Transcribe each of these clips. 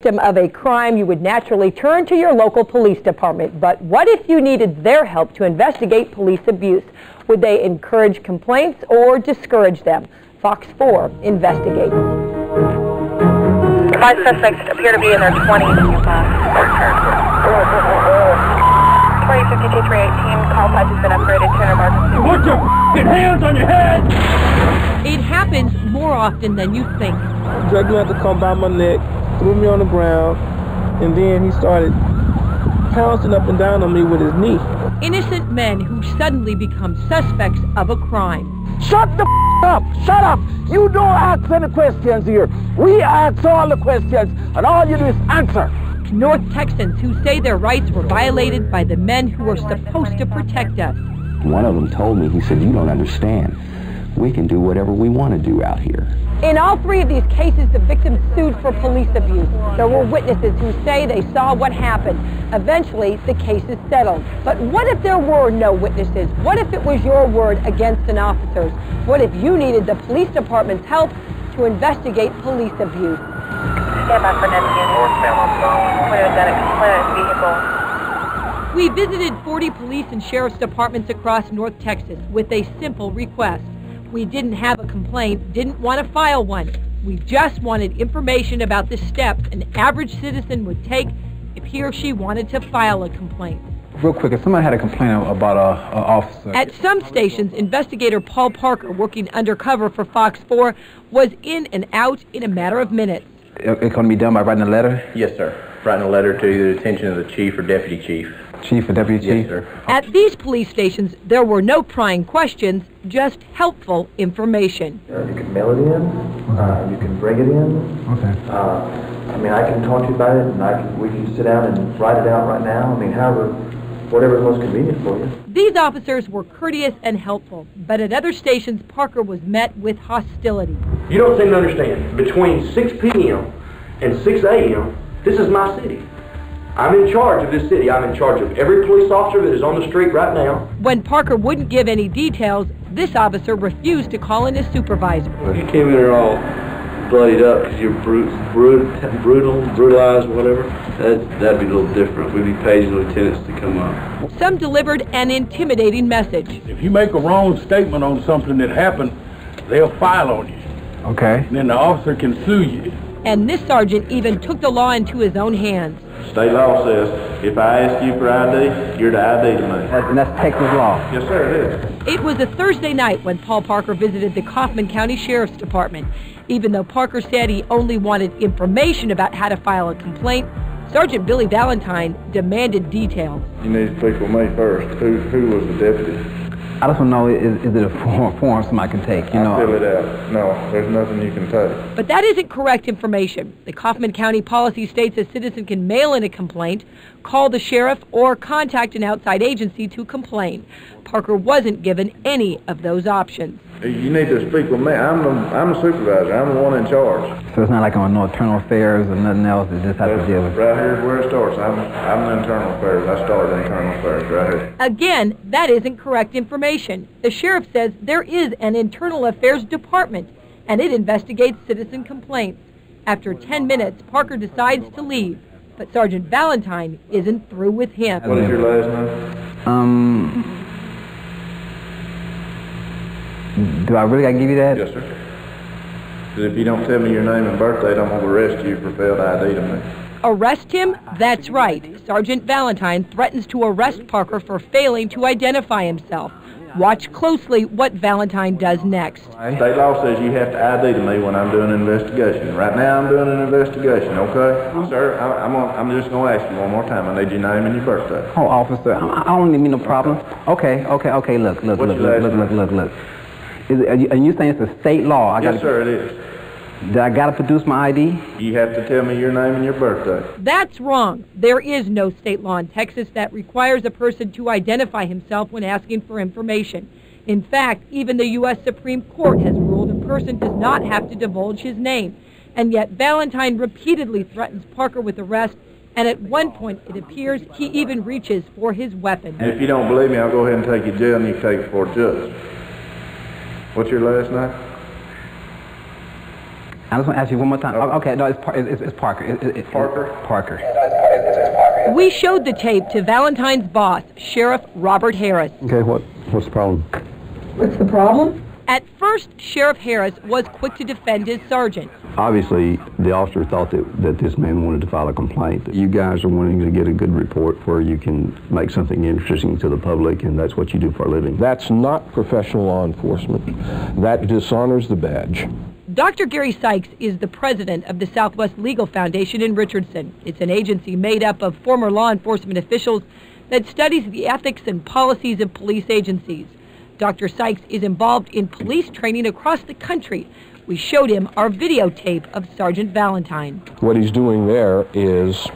victim of a crime, you would naturally turn to your local police department. But what if you needed their help to investigate police abuse? Would they encourage complaints or discourage them? Fox 4 investigates. 5 suspects appear to be in their 20s. 2052-318, call patch has been upgraded to an emergency. Put your hands on your head! It happens more often than you think. Dragged me out to come by my neck, threw me on the ground, and then he started pouncing up and down on me with his knee. Innocent men who suddenly become suspects of a crime. Shut the up! Shut up! You don't ask any questions here. We ask all the questions, and all you do is answer. North Texans who say their rights were violated by the men who are supposed to protect us. One of them told me, he said, "You don't understand. We can do whatever we want to do out here." In all 3 of these cases, the victims sued for police abuse. There were witnesses who say they saw what happened. Eventually, the case is settled. But what if there were no witnesses? What if it was your word against an officer's? What if you needed the police department's help to investigate police abuse? Stand by for next unit. We visited 40 police and sheriff's departments across North Texas with a simple request. We didn't have a complaint, didn't want to file one. We just wanted information about the steps an average citizen would take if he or she wanted to file a complaint. Real quick, if somebody had a complaint about an officer. At some stations, investigator Paul Parker, working undercover for Fox 4, was in and out in a matter of minutes. It's going to be done by writing a letter? Yes, sir. Writing a letter to the attention of the chief or deputy chief. Chief or deputy chief? Yes, sir. At these police stations, there were no prying questions, just helpful information. You can mail it in. You can bring it in. Okay. I mean, I can talk to you about it, and we can sit down and write it out right now. I mean, whatever's most convenient for you. These officers were courteous and helpful, but at other stations, Parker was met with hostility. You don't seem to understand. Between 6 p.m. and 6 a.m., this is my city. I'm in charge of this city. I'm in charge of every police officer that is on the street right now. When Parker wouldn't give any details, this officer refused to call in his supervisor. If you came in here all bloodied up because you're brutalized, whatever, that'd be a little different. We'd be paging lieutenants to come up. Some delivered an intimidating message. If you make a wrong statement on something that happened, they'll file on you. Okay. And then the officer can sue you. And this sergeant even took the law into his own hands. State law says, if I ask you for ID, you're the ID to me. And that's Texas law? Yes, sir, it is. It was a Thursday night when Paul Parker visited the Kaufman County Sheriff's Department. Even though Parker said he only wanted information about how to file a complaint, Sergeant Billy Valentine demanded details. You need to speak with me first. Who was the deputy? I just want to know, is it a form somebody can take, you know? I'll fill it out. No, there's nothing you can take. But that isn't correct information. The Kaufman County policy states a citizen can mail in a complaint, call the sheriff, or contact an outside agency to complain. Parker wasn't given any of those options. You need to speak with me. I'm the supervisor. I'm the one in charge. So it's not like on no internal affairs or nothing else, it just has to deal with... Right here's where it starts. I'm the internal affairs. I started internal affairs right here. Again, that isn't correct information. The sheriff says there is an internal affairs department, and it investigates citizen complaints. After 10 minutes, Parker decides to leave, but Sergeant Valentine isn't through with him. What is your last name? Do I really got to give you that? Yes, sir. Because if you don't tell me your name and birthday, I'm going to arrest you for failed ID to me. Arrest him? That's right. Sergeant Valentine threatens to arrest Parker for failing to identify himself. Watch closely what Valentine does next. State law says you have to ID to me when I'm doing an investigation. Right now I'm doing an investigation, okay? Sir, I'm just going to ask you one more time. I need your name and your birthday. Oh, officer, I don't mean no problem. Okay, look. Are you saying it's a state law? Yes, sir, it is. Do I got to produce my ID? You have to tell me your name and your birthday. That's wrong. There is no state law in Texas that requires a person to identify himself when asking for information. In fact, even the U.S. Supreme Court has ruled a person does not have to divulge his name. And yet Valentine repeatedly threatens Parker with arrest, and at one point it appears he even reaches for his weapon. And if you don't believe me, I'll go ahead and take you to jail and you can take it before a judge. What's your last name? I just want to ask you one more time. Okay, no, it's Parker. It's Parker? Parker. We showed the tape to Valentine's boss, Sheriff Robert Harris. Okay, what's the problem? What's the problem? At first, Sheriff Harris was quick to defend his sergeant. Obviously, the officer thought that this man wanted to file a complaint. You guys are wanting to get a good report where you can make something interesting to the public, and that's what you do for a living. That's not professional law enforcement. That dishonors the badge. Dr. Gary Sykes is the president of the Southwest Legal Foundation in Richardson. It's an agency made up of former law enforcement officials that studies the ethics and policies of police agencies. Dr. Sykes is involved in police training across the country. We showed him our videotape of Sergeant Valentine. What he's doing there is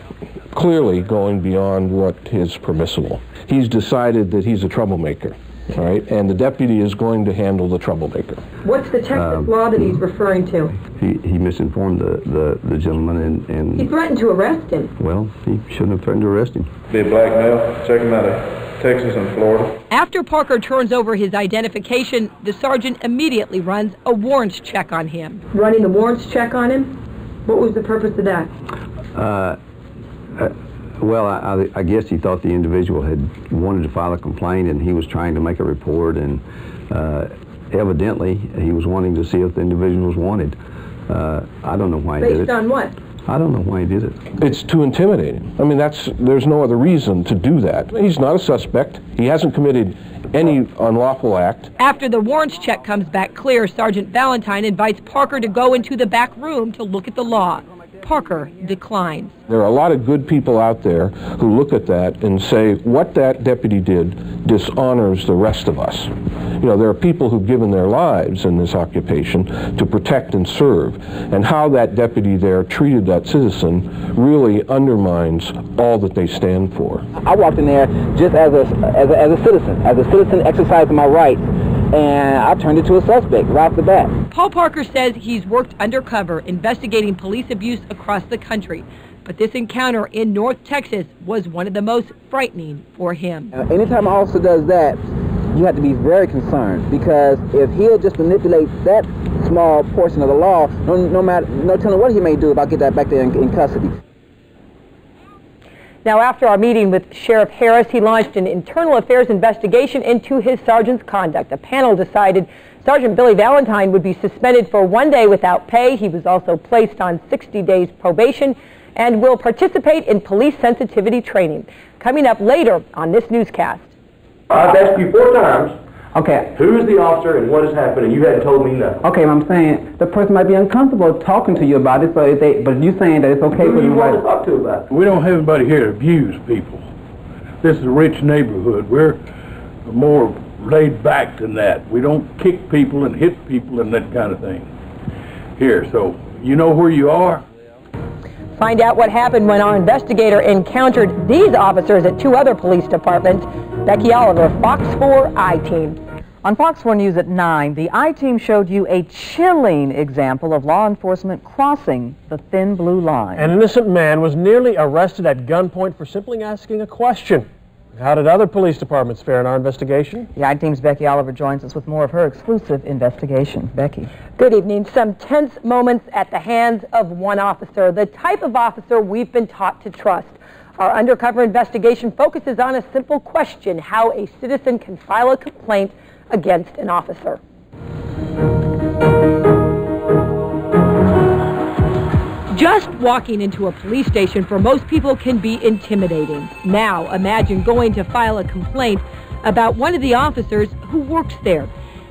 clearly going beyond what is permissible. He's decided that he's a troublemaker, all right? And the deputy is going to handle the troublemaker. What's the Texas law that he's referring to? He misinformed the gentleman and He threatened to arrest him. well, he shouldn't have threatened to arrest him. Be a black male. Check him out of Texas and Florida. After Parker turns over his identification, the sergeant immediately runs a warrants check on him. Running the warrants check on him? What was the purpose of that? Well, I guess he thought the individual had wanted to file a complaint and he was trying to make a report, and evidently he was wanting to see if the individual was wanted. I don't know why he did it. Based on what? I don't know why he did it. It's to intimidate him. I mean, there's no other reason to do that. He's not a suspect. He hasn't committed any unlawful act. After the warrants check comes back clear, Sergeant Valentine invites Parker to go into the back room to look at the law. Parker declines. There are a lot of good people out there who look at that and say, what that deputy did dishonors the rest of us. You know, there are people who've given their lives in this occupation to protect and serve, and how that deputy there treated that citizen really undermines all that they stand for. I walked in there just as a citizen exercising my rights, and I turned into a suspect right off the bat. Paul Parker says he's worked undercover investigating police abuse across the country, but this encounter in North Texas was one of the most frightening for him. Anytime an officer does that, you have to be very concerned, because if he'll just manipulate that small portion of the law, no telling what he may do about getting that back there in custody. Now, after our meeting with Sheriff Harris, he launched an internal affairs investigation into his sergeant's conduct. A panel decided Sergeant Billy Valentine would be suspended for 1 day without pay. He was also placed on 60 days probation and will participate in police sensitivity training. Coming up later on this newscast. I've asked you 4 times, Okay. who is the officer and what has happened, and you hadn't told me nothing. Okay, I'm saying the person might be uncomfortable talking to you about it, so but you're saying that it's okay Who for do you them want to to talk to about it? We don't have anybody here to abuse people. This is a rich neighborhood. We're more laid back than that. We don't kick people and hit people and that kind of thing here. So you know where you are? Find out what happened when our investigator encountered these officers at 2 other police departments. Becky Oliver, Fox 4 I-Team. On Fox 4 News at 9, the I-Team showed you a chilling example of law enforcement crossing the thin blue line. An innocent man was nearly arrested at gunpoint for simply asking a question. How did other police departments fare in our investigation? The I-Team's Becky Oliver joins us with more of her exclusive investigation. Becky. Good evening. Some tense moments at the hands of one officer, the type of officer we've been taught to trust. Our undercover investigation focuses on a simple question: how a citizen can file a complaint against an officer. Just walking into a police station for most people can be intimidating. Now, imagine going to file a complaint about one of the officers who works there.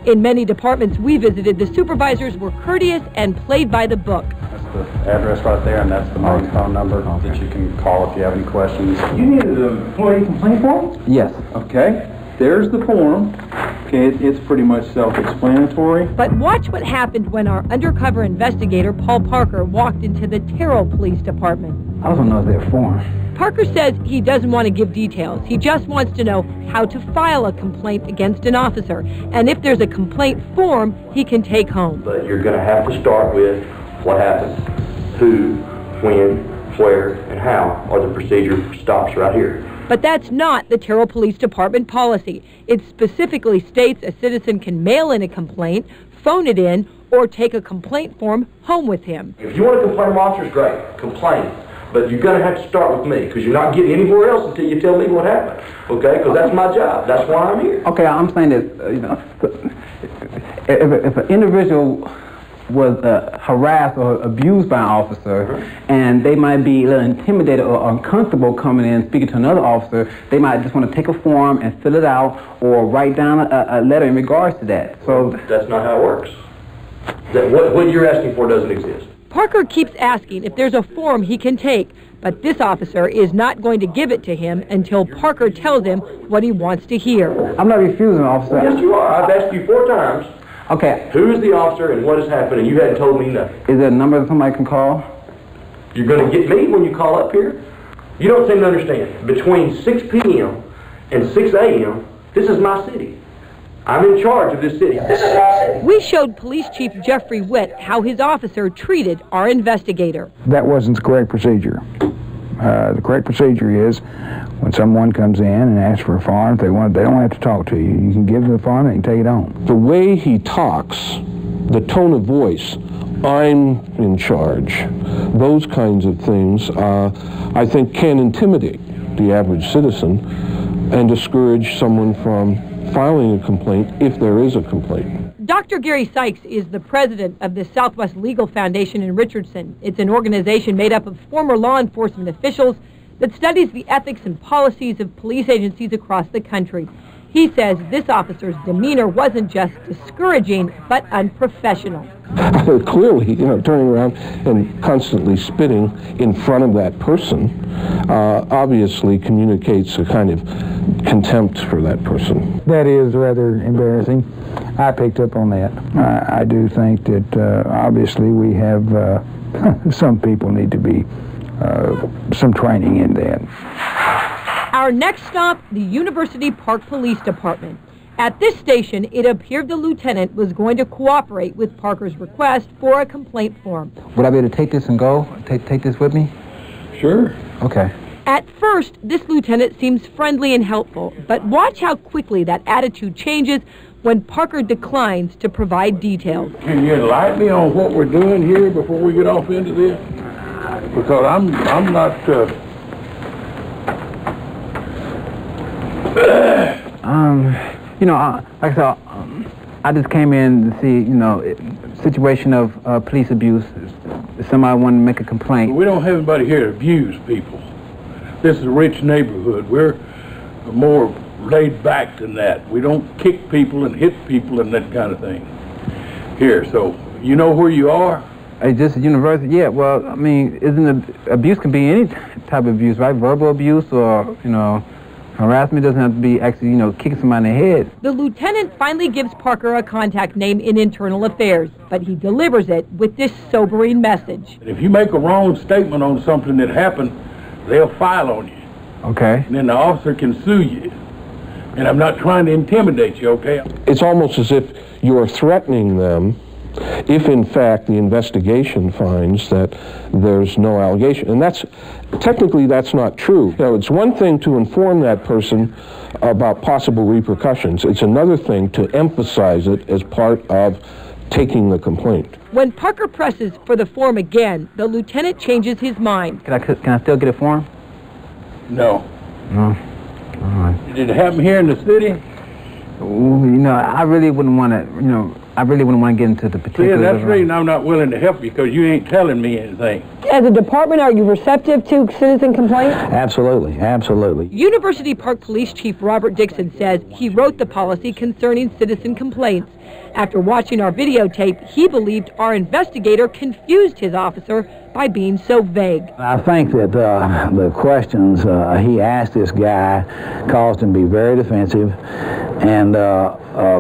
In many departments we visited, the supervisors were courteous and played by the book. That's the address right there, and that's the main phone number that you can call if you have any questions. You needed an employee complaint form? Yes. Okay. There's the form. Okay, it's pretty much self-explanatory. But watch what happened when our undercover investigator, Paul Parker, walked into the TERRELL Police Department. I don't know their form. Parker says he doesn't want to give details. He just wants to know how to file a complaint against an officer. And if there's a complaint form, he can take home. But you're going to have to start with what happened, who, when, where, and how, or the procedure stops right here. But that's not the TERRELL Police Department policy. It specifically states a citizen can mail in a complaint, phone it in, or take a complaint form home with him. If you want to complain, officers, great, complain. But you're going to have to start with me, because you're not getting anywhere else until you tell me what happened, okay? Because that's my job. That's why I'm here. Okay, I'm saying that, you know, if an individual was harassed or abused by an officer, and they might be a little intimidated or uncomfortable coming in and speaking to another officer, they might just want to take a form and fill it out or write down a letter in regards to that. So that's not how it works. What you're asking for doesn't exist. Parker keeps asking if there's a form he can take, but this officer is not going to give it to him until Parker tells him what he wants to hear. I'm not refusing, officer. Yes, you are. I've asked you 4 times. Okay. Who is the officer and what has happened, and you hadn't told me nothing. Is there a number that somebody can call? You're going to get me when you call up here? You don't seem to understand. Between 6 p.m. and 6 a.m., this is my city. I'm in charge of this city. This is my city. We showed Police Chief Jeffrey Witt how his officer treated our investigator. That wasn't the correct procedure. The correct procedure is when someone comes in and asks for a form, if they want, they don't have to talk to you. You can give them the form and they can take it on. The way he talks, the tone of voice, I'm in charge, those kinds of things, I think can intimidate the average citizen and discourage someone from filing a complaint if there is a complaint. Dr. Gary Sykes is the president of the Southwest Legal Foundation in Richardson. It's an organization made up of former law enforcement officials that studies the ethics and policies of police agencies across the country. He says this officer's demeanor wasn't just discouraging, but unprofessional. Clearly, you know, turning around and constantly spitting in front of that person obviously communicates a kind of contempt for that person. That is rather embarrassing. I picked up on that. I do think that obviously we have some people need to be some training in that. Our next stop, the University Park Police Department. At this station, it appeared the lieutenant was going to cooperate with Parker's request for a complaint form. Would I be able to take this and go? Take this with me? Sure. Okay. At first, this lieutenant seems friendly and helpful, but watch how quickly that attitude changes when Parker declines to provide details. Can you enlighten me on what we're doing here before we get off into this? Because I'm not... You know, like I said, I just came in to see, you know, situation of police abuse. Somebody wanted to make a complaint. We don't have anybody here to abuse people. This is a rich neighborhood. We're more laid back than that. We don't kick people and hit people and that kind of thing here. So, you know where you are? Is this a university? Yeah, well, I mean, abuse can be any type of abuse, right? Verbal abuse or, you know, harassment doesn't have to be actually, you know, kicking somebody in the head. The lieutenant finally gives Parker a contact name in Internal Affairs, but he delivers it with this sobering message. If you make a wrong statement on something that happened, they'll file on you. Okay. And then the officer can sue you. And I'm not trying to intimidate you, okay? It's almost as if you're threatening them if in fact the investigation finds that there's no allegation. And technically that's not true. Now, it's one thing to inform that person about possible repercussions. It's another thing to emphasize it as part of taking the complaint. When Parker presses for the form again, the lieutenant changes his mind. Can I still get a form? No. No. All right. Did it happen here in the city? Ooh, you know, I really wouldn't want to, you know, I really wouldn't want to get into the particulars. See, that's the reason I'm not willing to help you, because you ain't telling me anything. As a department, are you receptive to citizen complaints? Absolutely, absolutely. University Park Police Chief Robert DIXON says he wrote the policy concerning citizen complaints. After watching our videotape, he believed our investigator confused his officer by being so vague. I think that the questions he asked this guy caused him to be very defensive and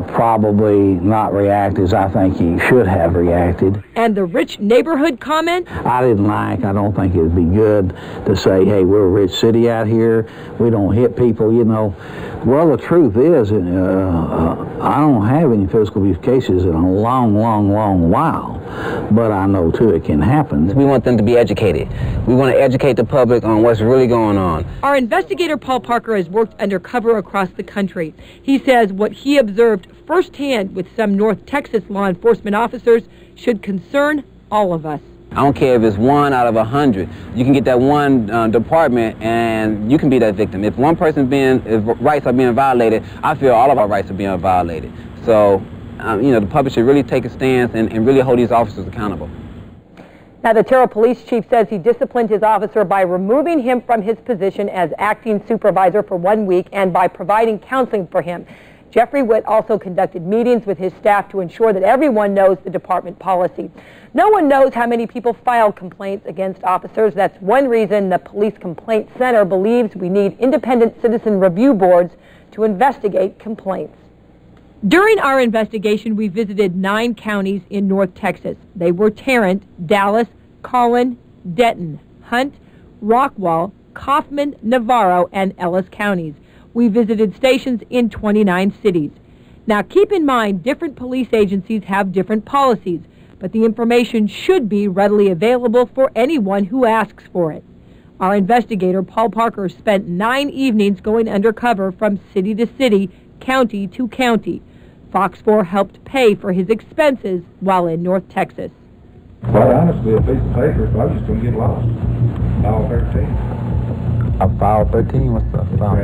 probably not react as I think he should have reacted. And the rich neighborhood comment? I don't think it'd be good to say, hey, we're a rich city out here, we don't hit people, you know. Well, the truth is, I don't have any physical abuse cases in a long, long, long while. but I know too it can happen. We want them to be educated. We want to educate the public on what's really going on. Our investigator Paul Parker has worked undercover across the country. He says what he observed firsthand with some North Texas law enforcement officers should concern all of us. I don't care if it's 1 out of 100. You can get that one department and you can be that victim. If one person's if rights are being violated, I feel all of our rights are being violated. So, you know, the public should really take a stance and really hold these officers accountable. Now, the TERRELL police chief says he disciplined his officer by removing him from his position as acting supervisor for 1 week and by providing counseling for him. Jeffrey Witt also conducted meetings with his staff to ensure that everyone knows the department policy. No one knows how many people file complaints against officers. That's one reason the Police Complaint Center believes we need independent citizen review boards to investigate complaints. During our investigation, we visited 9 counties in North Texas. They were Tarrant, Dallas, Collin, Denton, Hunt, Rockwall, Kaufman, Navarro, and Ellis counties. We visited stations in 29 cities. Now, keep in mind, different police agencies have different policies, but the information should be readily available for anyone who asks for it. Our investigator, Paul Parker, spent 9 evenings going undercover from city to city, county to county. Fox 4 helped pay for his expenses while in North Texas. Quite honestly, a piece of paper, if I was just going to get lost. File 13. A file 13? What's the file?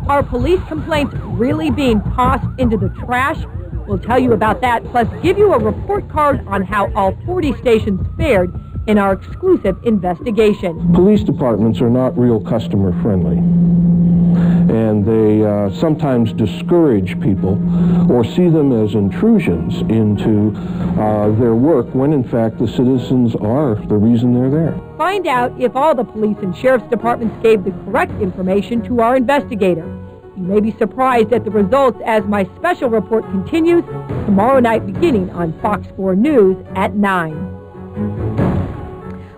Are police complaints really being tossed into the trash? We'll tell you about that, plus give you a report card on how all 40 stations fared in our exclusive investigation. Police departments are not real customer friendly, and they sometimes discourage people or see them as intrusions into their work when in fact the citizens are the reason they're there. Find out if all the police and sheriff's departments gave the correct information to our investigator. You may be surprised at the results as my special report continues tomorrow night beginning on Fox 4 News at 9.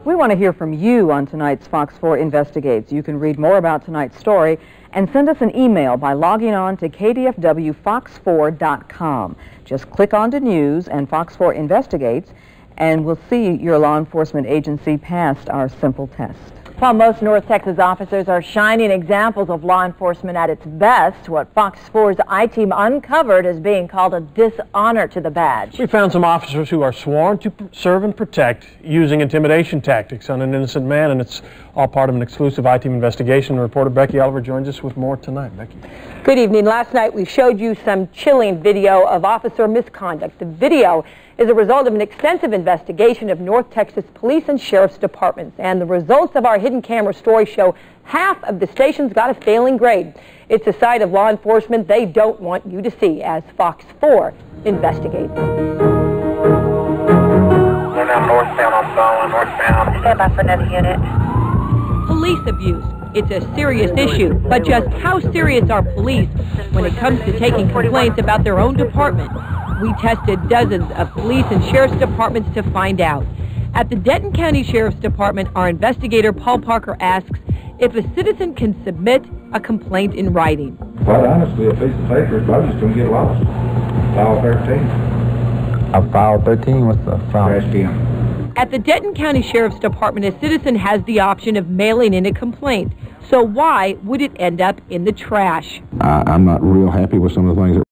We want to hear from you on tonight's Fox 4 Investigates. You can read more about tonight's story and send us an email by logging on to kdfwfox4.com. Just click on to News and Fox 4 Investigates, and we'll see your law enforcement agency passed our simple test. While most North Texas officers are shining examples of law enforcement at its best, what Fox 4's I-Team uncovered is being called a dishonor to the badge. We found some officers who are sworn to serve and protect using intimidation tactics on an innocent man, and it's all part of an exclusive I-Team investigation. Reporter Becky Oliver joins us with more tonight. Becky. Good evening. Last night we showed you some chilling video of officer misconduct. The video is a result of an extensive investigation of North Texas police and sheriff's departments, and the results of our hidden camera story show half of the stations got a failing grade. It's a side of law enforcement they don't want you to see as Fox 4 investigates. We're now northbound on Solon, northbound. Stand by for another unit. Police abuse. It's a serious issue, but just how serious are police when it comes to taking complaints about their own department? We tested dozens of police and sheriff's departments to find out. At the Denton County Sheriff's Department, our investigator Paul Parker asks if a citizen can submit a complaint in writing. Quite honestly, a piece of paper, if I was just going to get lost. File 13. A file 13? What's the file? Trash can. At the Denton County Sheriff's Department, a citizen has the option of mailing in a complaint. So why would it end up in the trash? I'm not real happy with some of the things that